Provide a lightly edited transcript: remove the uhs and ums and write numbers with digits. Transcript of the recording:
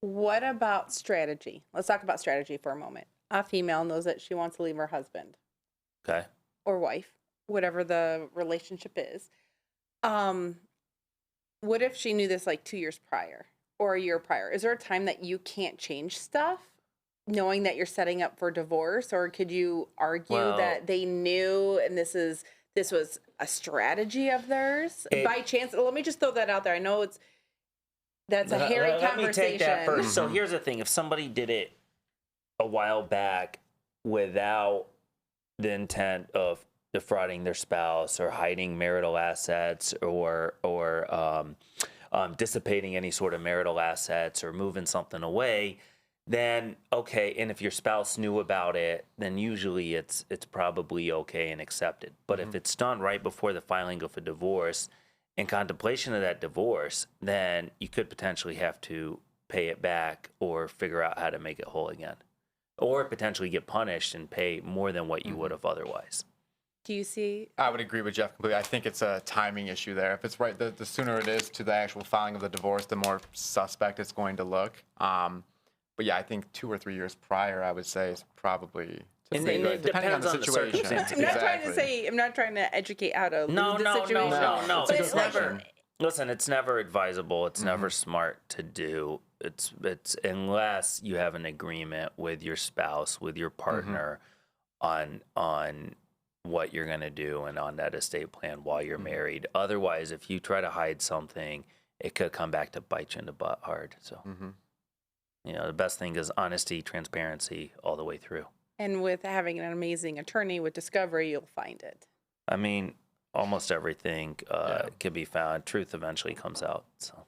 What about strategy? Let's talk about strategy for a moment. A female knows that she wants to leave her husband Okay. or wife, whatever the relationship is. Um, what if she knew this like 2 years prior or a year prior? Is there a time that you can't change stuff knowing that you're setting up for divorce? Or could you argue Well, that they knew and this was a strategy of theirs by chance? Let me just throw that out there. I know that's a hairy let me take that conversation. first. So here's the thing: if somebody did it a while back without the intent of defrauding their spouse or hiding marital assets or dissipating any sort of marital assets or moving something away, then okay. And if your spouse knew about it, then usually it's probably okay and accepted. But if it's done right before the filing of a divorce, in contemplation of that divorce, then you could potentially have to pay it back or figure out how to make it whole again, or potentially get punished and pay more than what you would have otherwise. Do you see? I would agree with Jeff completely. I think it's a timing issue there. If it's right, the sooner it is to the actual filing of the divorce, the more suspect it's going to look. But yeah, I think 2 or 3 years prior, I would say is probably And good, depending on the situation. I'm not trying to say. I'm not trying to educate how to No, leave the situation. no. But It's like, never. Listen, it's never advisable. It's never smart to do. It's unless you have an agreement with your spouse, with your partner, on what you're gonna do and on that estate plan while you're married. Otherwise, if you try to hide something, it could come back to bite you in the butt hard. So, the best thing is honesty, transparency all the way through. and with having an amazing attorney with Discovery, you'll find it. I mean, almost everything can be found. Truth eventually comes out. So.